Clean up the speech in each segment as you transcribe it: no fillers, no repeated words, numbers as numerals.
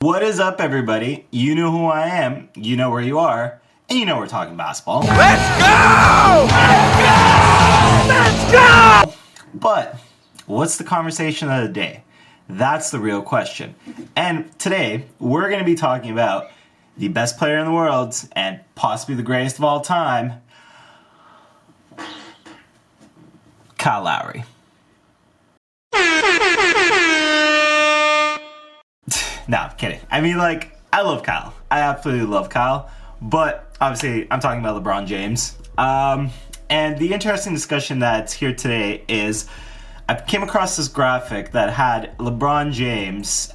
What is up, everybody? You know who I am, you know where you are, and you know we're talking basketball. Let's go! Let's go! Let's go! But what's the conversation of the day? That's the real question. And today, we're going to be talking about the best player in the world and possibly the greatest of all time, Kyle Lowry. No, I'm kidding. I mean, I love Kyle. I absolutely love Kyle. But obviously, I'm talking about LeBron James. And the interesting discussion that's here today is I came across this graphic that had LeBron James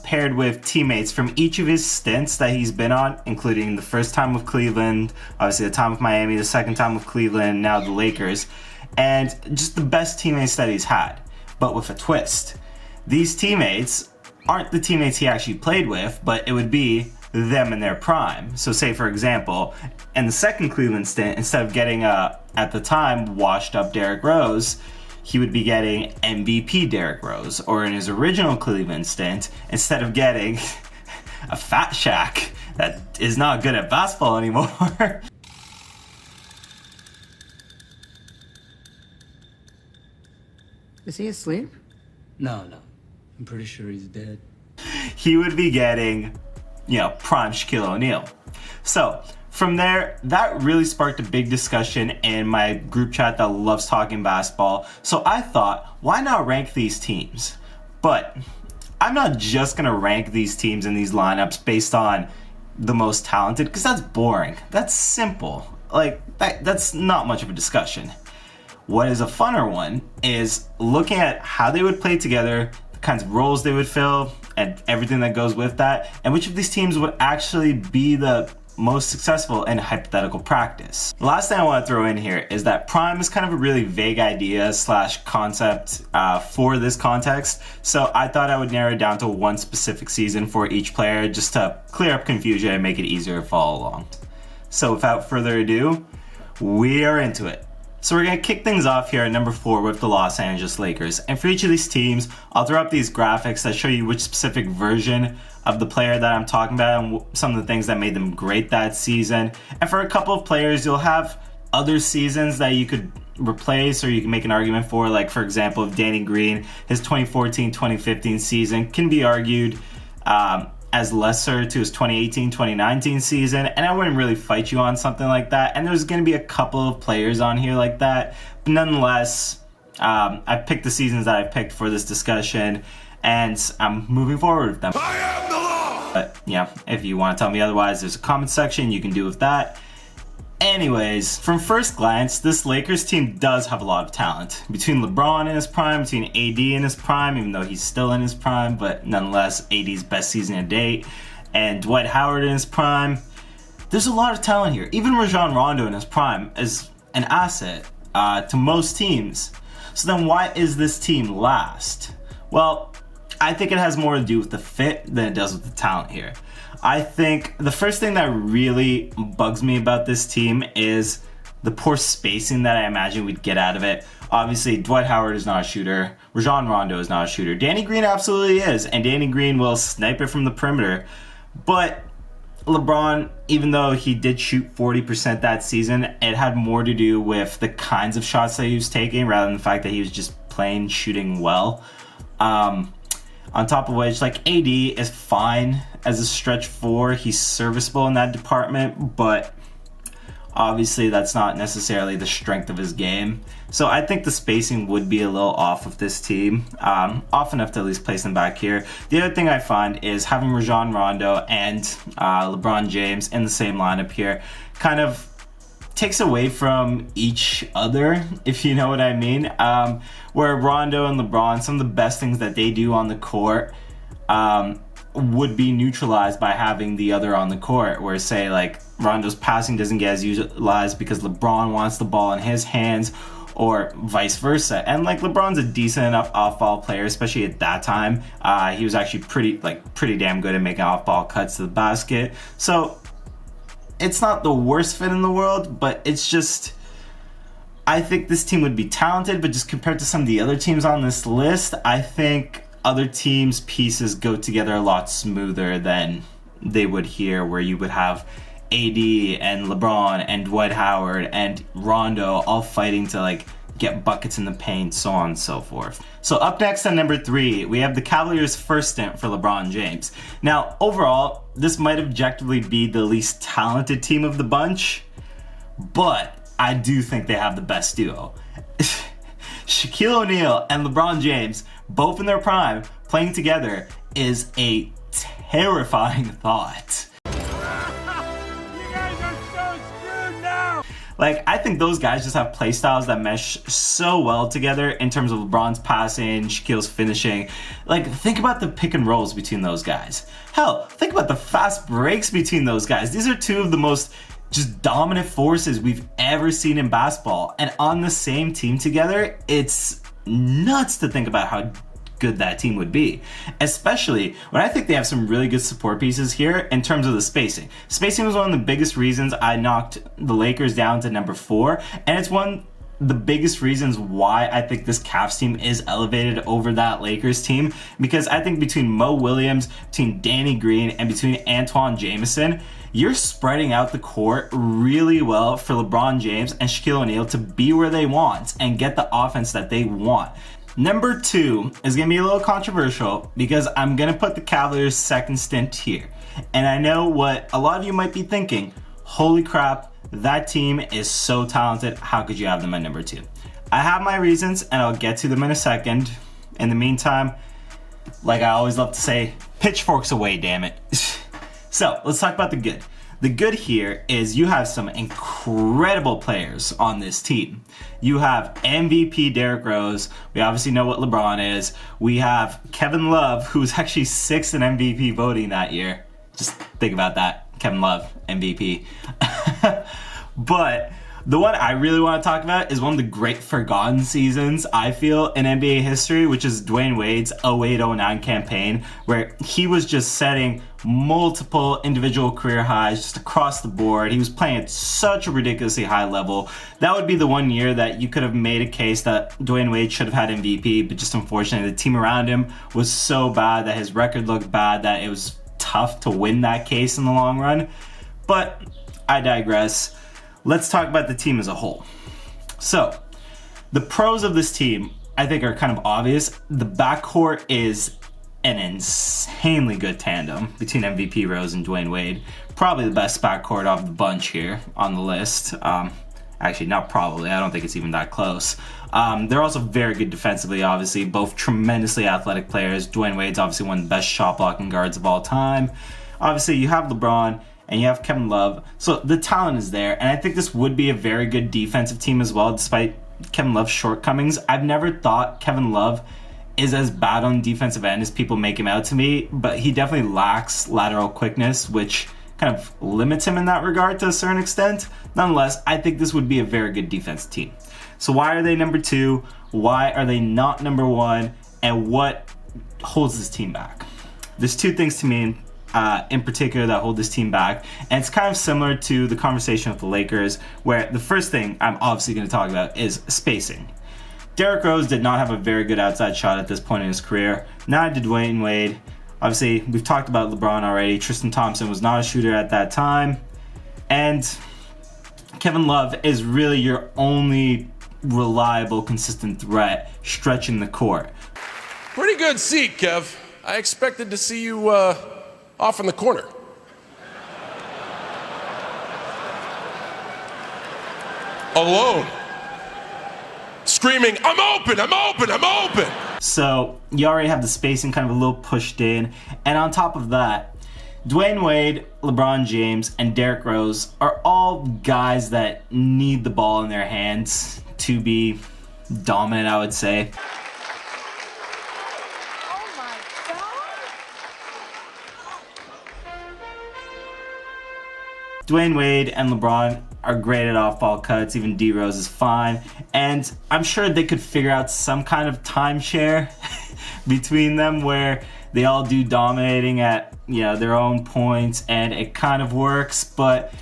paired with teammates from each of his stints that he's been on, including the first time with Cleveland, obviously the time with Miami, the second time with Cleveland, now the Lakers, and just the best teammates that he's had, but with a twist. These teammates aren't the teammates he actually played with, but it would be them in their prime. So say, for example, in the second Cleveland stint, instead of getting at the time, washed up Derrick Rose, he would be getting MVP Derrick Rose. Or in his original Cleveland stint, instead of getting a fat Shaq that is not good at basketball anymore. Is he asleep? No. I'm pretty sure he's dead. He would be getting, prime Shaquille O'Neal. So from there, that really sparked a big discussion in my group chat that loves talking basketball. So I thought, why not rank these teams? But I'm not just going to rank these teams in these lineups based on the most talented, because that's boring. That's simple. That's not much of a discussion. What is a funner one is looking at how they would play together, the kinds of roles they would fill, and everything that goes with that, and which of these teams would actually be the most successful in hypothetical practice. The last thing I want to throw in here is that prime is kind of a really vague idea / concept for this context, so I thought I would narrow it down to one specific season for each player just to clear up confusion and make it easier to follow along. So without further ado, we are into it. So we're going to kick things off here at number 4 with the Los Angeles Lakers. And for each of these teams, I'll throw up these graphics that show you which specific version of the player that I'm talking about and some of the things that made them great that season. And for a couple of players, you'll have other seasons that you could replace or you can make an argument for. Like, for example, if Danny Green, his 2014-2015 season can be argued as lesser to his 2018-2019 season, and I wouldn't really fight you on something like that. And there's going to be a couple of players on here like that, but nonetheless, I picked the seasons that I picked for this discussion, and I'm moving forward with them. I am the law! But if you want to tell me otherwise, there's a comment section you can do with that. Anyways, from first glance, this Lakers team does have a lot of talent. Between LeBron in his prime, between AD in his prime, even though he's still in his prime, but nonetheless, AD's best season to date, and Dwight Howard in his prime, there's a lot of talent here. Even Rajon Rondo in his prime is an asset to most teams. So then why is this team last? Well, I think it has more to do with the fit than it does with the talent here. I think the first thing that really bugs me about this team is the poor spacing that I imagine we'd get out of it. Obviously, Dwight Howard is not a shooter. Rajon Rondo is not a shooter. Danny Green absolutely is, and Danny Green will snipe it from the perimeter. But LeBron, even though he did shoot 40% that season, it had more to do with the kinds of shots that he was taking rather than the fact that he was just plain shooting well. On top of which, AD is fine as a stretch 4. He's serviceable in that department, but obviously that's not necessarily the strength of his game. So I think the spacing would be a little off with this team, off enough to at least place them back here. The other thing I find is having Rajon Rondo and LeBron James in the same lineup here kind of takes away from each other, if you know what I mean. Where Rondo and LeBron, some of the best things that they do on the court would be neutralized by having the other on the court, where say Rondo's passing doesn't get as utilized because LeBron wants the ball in his hands, or vice versa. And LeBron's a decent enough off-ball player, especially at that time. He was actually pretty damn good at making off-ball cuts to the basket. So it's not the worst fit in the world, but it's just, I think this team would be talented, but just compared to some of the other teams on this list, I think other teams' pieces go together a lot smoother than they would here, where you would have AD and LeBron and Dwight Howard and Rondo all fighting to like get buckets in the paint, so on and so forth. So up next on number 3, we have the Cavaliers' first stint for LeBron James. Now, overall, this might objectively be the least talented team of the bunch, but I do think they have the best duo. Shaquille O'Neal and LeBron James, both in their prime, playing together is a terrifying thought. Like, I think those guys just have play styles that mesh so well together in terms of LeBron's passing, Shaquille's finishing. Like, think about the pick and rolls between those guys. Hell, think about the fast breaks between those guys. These are two of the most just dominant forces we've ever seen in basketball. And on the same team together, it's nuts to think about how good that team would be, especially when I think they have some really good support pieces here in terms of the spacing. Spacing was one of the biggest reasons I knocked the Lakers down to number 4, and it's one of the biggest reasons why I think this Cavs team is elevated over that Lakers team, because I think between Mo Williams, between Danny Green, and between Antoine Jamison, you're spreading out the court really well for LeBron James and Shaquille O'Neal to be where they want and get the offense that they want. Number 2 is going to be a little controversial because I'm going to put the Cavaliers' second stint here. And I know what a lot of you might be thinking. Holy crap, that team is so talented. How could you have them at number 2? I have my reasons and I'll get to them in a second. In the meantime, like I always love to say, pitchforks away, damn it. So let's talk about the good. The good here is you have some incredible players on this team. You have MVP Derrick Rose. We obviously know what LeBron is. We have Kevin Love, who's actually 6th in MVP voting that year. Just think about that. Kevin Love, MVP. But the one I really want to talk about is one of the great forgotten seasons, I feel, in NBA history, which is Dwayne Wade's 08-09 campaign, where he was just setting multiple individual career highs just across the board. He was playing at such a ridiculously high level. That would be the one year that you could have made a case that Dwayne Wade should have had MVP, but just unfortunately the team around him was so bad that his record looked bad that it was tough to win that case in the long run. But I digress. Let's talk about the team as a whole. So, the pros of this team, I think, are kind of obvious. The backcourt is an insanely good tandem between MVP Rose and Dwayne Wade. Probably the best backcourt of the bunch here on the list. Actually, not probably. I don't think it's even that close. They're also very good defensively, obviously. Both tremendously athletic players. Dwayne Wade's obviously one of the best shot blocking guards of all time. Obviously, you have LeBron and you have Kevin Love. So the talent is there. And I think this would be a very good defensive team as well, despite Kevin Love's shortcomings. I've never thought Kevin Love is as bad on defensive end as people make him out to me, but he definitely lacks lateral quickness, which kind of limits him in that regard to a certain extent. Nonetheless, I think this would be a very good defensive team. So why are they number 2? Why are they not number 1? And what holds this team back? There's 2 things to me in particular that hold this team back, and it's kind of similar to the conversation with the Lakers, where the first thing I'm obviously going to talk about is spacing. Derrick Rose did not have a very good outside shot at this point in his career. Neither did Dwayne Wade. Obviously, we've talked about LeBron already. Tristan Thompson was not a shooter at that time. And Kevin Love is really your only reliable, consistent threat stretching the court. Pretty good seat, Kev. I expected to see you off in the corner. Alone. Screaming, I'm open, I'm open, I'm open. So you already have the spacing kind of a little pushed in. And on top of that, Dwayne Wade, LeBron James, and Derrick Rose are all guys that need the ball in their hands to be dominant, I would say. Dwayne Wade and LeBron are great at off-ball cuts. Even D Rose is fine. And I'm sure they could figure out some kind of timeshare between them where they all do dominating at, their own points, and it kind of works. But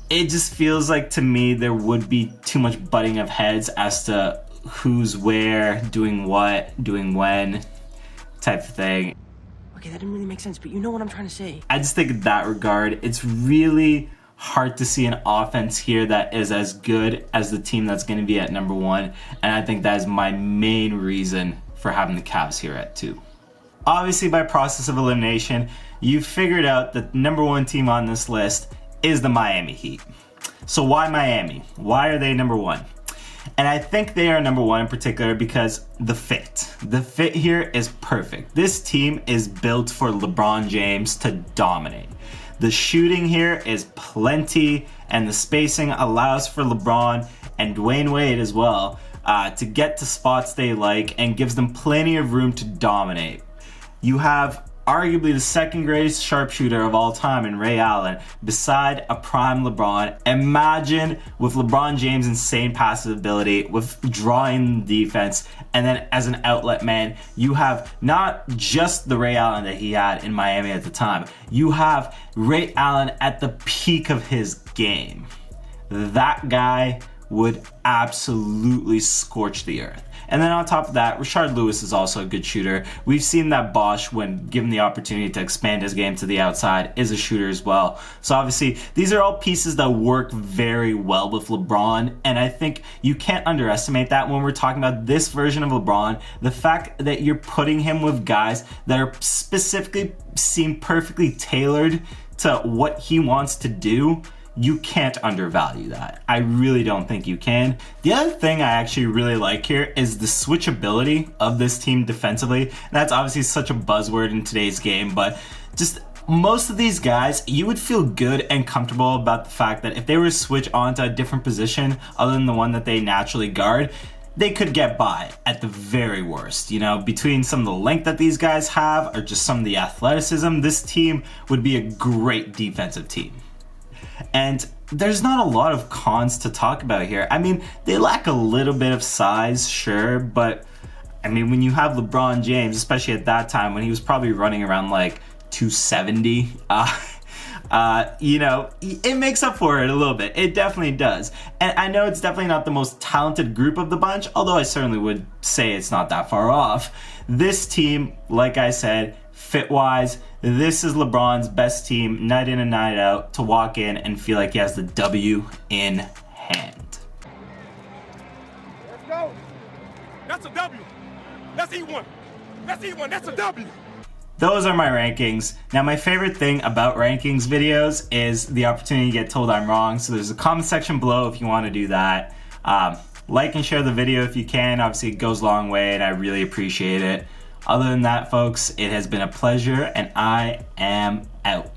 it just feels like, to me, there would be too much butting of heads as to who's where, doing what, doing when. type of thing. Okay, that didn't really make sense, but you know what I'm trying to say. I just think in that regard, it's really hard to see an offense here that is as good as the team that's going to be at number 1, and I think that is my main reason for having the Cavs here at 2. Obviously, by process of elimination, you've figured out that the number 1 team on this list is the Miami Heat. So why Miami? Why are they number 1? And I think they are number 1 in particular because the fit. The fit here is perfect. This team is built for LeBron James to dominate. The shooting here is plenty, and the spacing allows for LeBron and Dwayne Wade as well to get to spots they like and gives them plenty of room to dominate. You have arguably the second greatest sharpshooter of all time in Ray Allen, beside a prime LeBron. Imagine with LeBron James' insane passive ability, with drawing the defense, and then as an outlet man, you have not just the Ray Allen that he had in Miami at the time, you have Ray Allen at the peak of his game. That guy would absolutely scorch the earth. And then on top of that, Rashard Lewis is also a good shooter. We've seen that Bosch, when given the opportunity to expand his game to the outside, is a shooter as well. So obviously, these are all pieces that work very well with LeBron, and I think you can't underestimate that when we're talking about this version of LeBron. The fact that you're putting him with guys that are specifically seem perfectly tailored to what he wants to do, you can't undervalue that. I really don't think you can. The other thing I actually really like here is the switchability of this team defensively. And that's obviously such a buzzword in today's game, but just most of these guys, you would feel good and comfortable about the fact that if they were to switch onto a different position other than the one that they naturally guard, they could get by at the very worst. You know, between some of the length that these guys have or just some of the athleticism, this team would be a great defensive team. And there's not a lot of cons to talk about here. I mean, they lack a little bit of size, sure, but I mean, when you have LeBron James, especially at that time when he was probably running around like 270, you know, it makes up for it a little bit. It definitely does. And I know it's definitely not the most talented group of the bunch, although I certainly would say it's not that far off. This team, like I said, fit-wise, this is LeBron's best team night in and night out to walk in and feel like he has the W in hand. Let's go. That's a W. That's E1. That's E1. That's a W. Those are my rankings. Now, my favorite thing about rankings videos is the opportunity to get told I'm wrong. So there's a comment section below if you want to do that. Like and share the video if you can. Obviously, it goes a long way and I really appreciate it. Other than that, folks, it has been a pleasure and I am out.